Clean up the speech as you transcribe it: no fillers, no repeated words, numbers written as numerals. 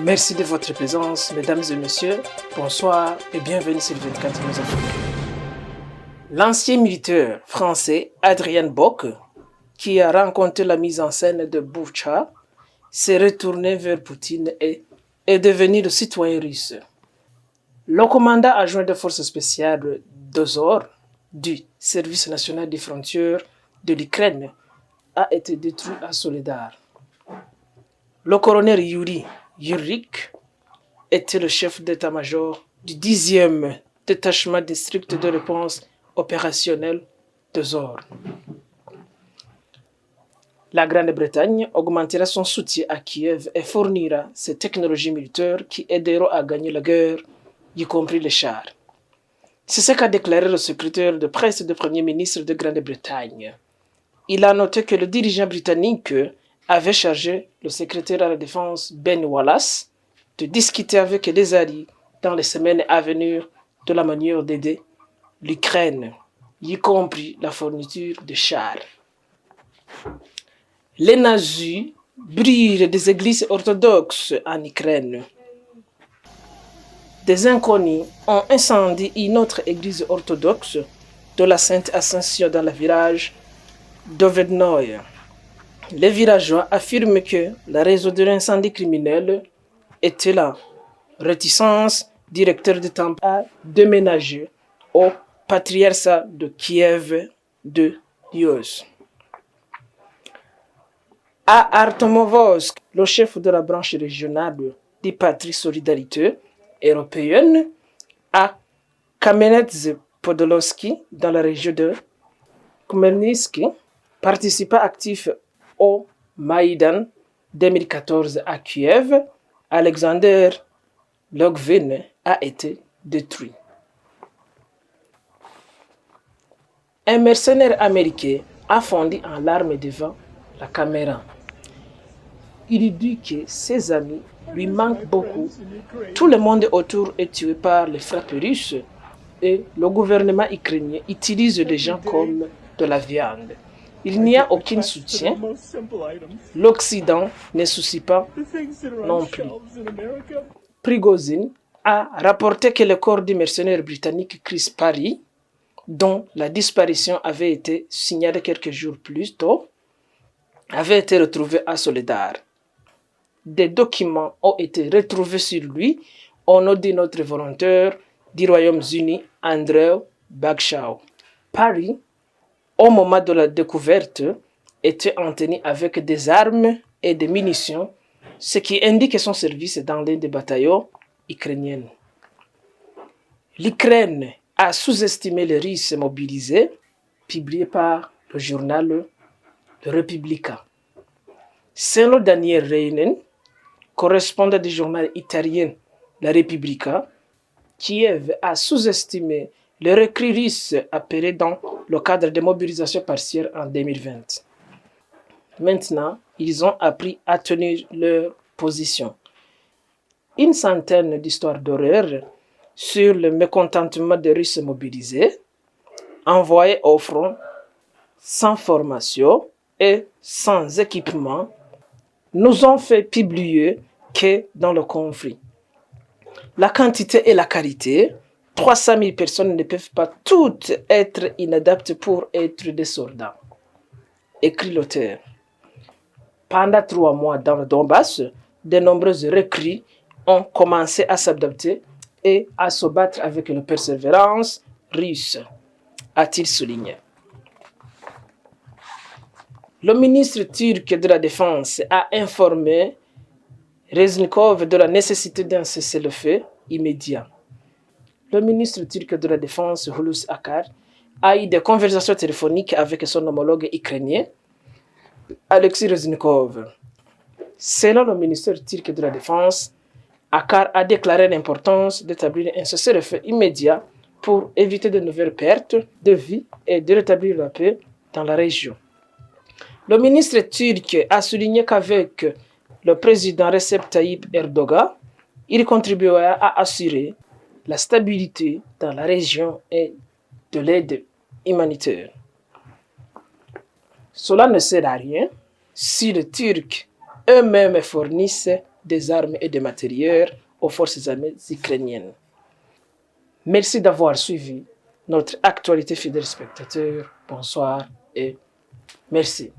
Merci de votre présence, mesdames et messieurs. Bonsoir et bienvenue sur 24 News Afrique. L'ancien militaire français Adrien Bock, qui a rencontré la mise en scène de Boutcha, s'est retourné vers Poutine et est devenu le citoyen russe. Le commandant adjoint de forces spéciales d'Ozor du Service national des frontières de l'Ukraine a été détruit à Soledar. Le colonel Yuri Yurik était le chef d'état-major du 10e détachement district de réponse opérationnelle de Zor. La Grande-Bretagne augmentera son soutien à Kiev et fournira ses technologies militaires qui aideront à gagner la guerre, y compris les chars. C'est ce qu'a déclaré le secrétaire de presse du Premier ministre de Grande-Bretagne. Il a noté que le dirigeant britannique avait chargé le secrétaire à la Défense Ben Wallace de discuter avec les alliés dans les semaines à venir de la manière d'aider l'Ukraine, y compris la fourniture de chars. Les nazis brûlent des églises orthodoxes en Ukraine. Des inconnus ont incendié une autre église orthodoxe de la Sainte Ascension dans le village d'Ovednoye. Les villageois affirment que la raison de l'incendie criminel était la réticence du directeur du temple à déménager au patriarcat de Kiev de Dios. À Artomovosk, le chef de la branche régionale du Parti Solidarité européenne, à Kamenets-Podolsky, dans la région de Khmelnytsky, participant actif au Maïdan 2014 à Kiev, Alexander Logvin a été détruit. Un mercenaire américain a fondu en larmes devant la caméra. Il dit que ses amis lui manquent beaucoup. Tout le monde autour est tué par les frappes russes et le gouvernement ukrainien utilise les gens comme de la viande. Il n'y a aucun soutien. L'Occident ne soucie pas non plus. Prigozhin a rapporté que le corps du mercenaire britannique Chris Parry, dont la disparition avait été signalée quelques jours plus tôt, avait été retrouvé à Soledar. Des documents ont été retrouvés sur lui au nom de notre volontaire du Royaume-Uni, Andrew Bagshaw. Parry, au moment de la découverte, était entretenu avec des armes et des munitions, ce qui indique son service dans l'un des bataillons ukrainiens. L'Ukraine a sous-estimé les Russes mobilisés, publié par le journal Le Républicain. Selon Daniel Reinen, correspondant du journal italien La Repubblica, Kiev a sous-estimé les recrues russes appelées dans le cadre de mobilisation partielle en 2020. Maintenant, ils ont appris à tenir leur position. Une centaine d'histoires d'horreur sur le mécontentement des Russes mobilisés, envoyés au front sans formation et sans équipement, nous ont fait publier que dans le conflit, la quantité et la qualité, 300 000 personnes ne peuvent pas toutes être inadaptes pour être des soldats, écrit l'auteur. Pendant 3 mois dans le Donbass, de nombreuses recrues ont commencé à s'adapter et à se battre avec la persévérance russe, a-t-il souligné. Le ministre turc de la Défense a informé Reznikov de la nécessité d'un cessez-le-feu immédiat. Le ministre turc de la Défense, Hulusi Akar, a eu des conversations téléphoniques avec son homologue ukrainien, Alexei Reznikov. Selon le ministère turc de la Défense, Akar a déclaré l'importance d'établir un cessez-le-feu immédiat pour éviter de nouvelles pertes de vie et de rétablir la paix dans la région. Le ministre turc a souligné qu'avec le président Recep Tayyip Erdogan, il contribuera à assurer la stabilité dans la région et de l'aide humanitaire. Cela ne sert à rien si les Turcs eux-mêmes fournissent des armes et des matériels aux forces armées ukrainiennes. Merci d'avoir suivi notre actualité, fidèles spectateurs. Bonsoir et merci.